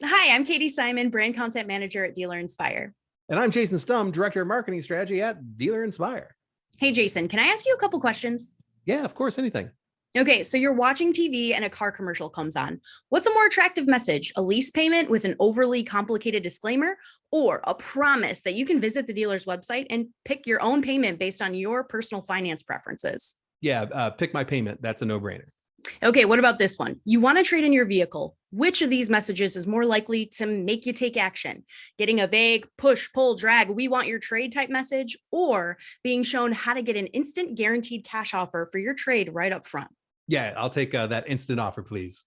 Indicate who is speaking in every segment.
Speaker 1: Hi, I'm Katie Simon, Brand Content Manager at Dealer Inspire.
Speaker 2: And I'm Jason Stum, Director of Marketing Strategy at Dealer Inspire.
Speaker 1: Hey, Jason, can I ask you a couple questions?
Speaker 2: Yeah, of course, anything.
Speaker 1: Okay, so you're watching TV and a car commercial comes on. What's a more attractive message? A lease payment with an overly complicated disclaimer, or a promise that you can visit the dealer's website and pick your own payment based on your personal finance preferences?
Speaker 2: Yeah, pick my payment. That's a no-brainer.
Speaker 1: Okay, what about this one? You want to trade in your vehicle. Which of these messages is more likely to make you take action? Getting a vague push, pull, drag, we want your trade type message, or being shown how to get an instant guaranteed cash offer for your trade right up front?
Speaker 2: Yeah, I'll take that instant offer, please.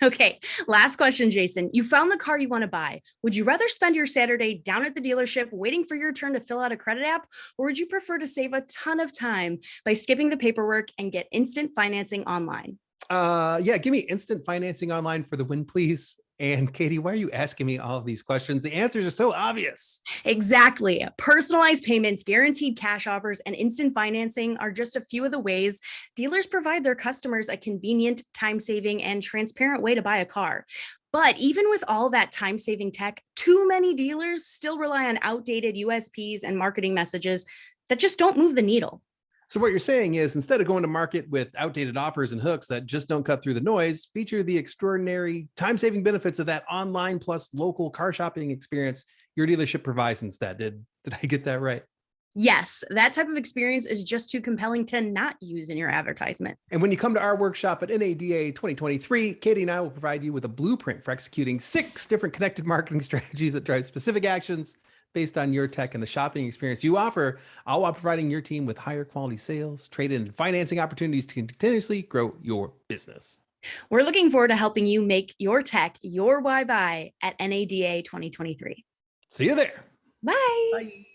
Speaker 1: Okay, last question, Jason. You found the car you want to buy. Would you rather spend your Saturday down at the dealership waiting for your turn to fill out a credit app, or would you prefer to save a ton of time by skipping the paperwork and get instant financing online?
Speaker 2: Yeah, give me instant financing online for the win, please. And Katie, why are you asking me all of these questions? The answers are so obvious.
Speaker 1: Exactly. Personalized payments, guaranteed cash offers, and instant financing are just a few of the ways dealers provide their customers a convenient, time-saving, and transparent way to buy a car. But even with all that time-saving tech, too many dealers still rely on outdated USPs and marketing messages that just don't move the needle.
Speaker 2: So what you're saying is instead of going to market with outdated offers and hooks that just don't cut through the noise, feature the extraordinary time-saving benefits of that online plus local car shopping experience your dealership provides instead. Did I get that right?
Speaker 1: Yes, that type of experience is just too compelling to not use in your advertisement.
Speaker 2: And when you come to our workshop at NADA 2023, Katie and I will provide you with a blueprint for executing 6 different connected marketing strategies that drive specific actions based on your tech and the shopping experience you offer, all while providing your team with higher quality sales, trade-in, and financing opportunities to continuously grow your business.
Speaker 1: We're looking forward to helping you make your tech your why buy at NADA 2023.
Speaker 2: See you there.
Speaker 1: Bye.
Speaker 2: Bye.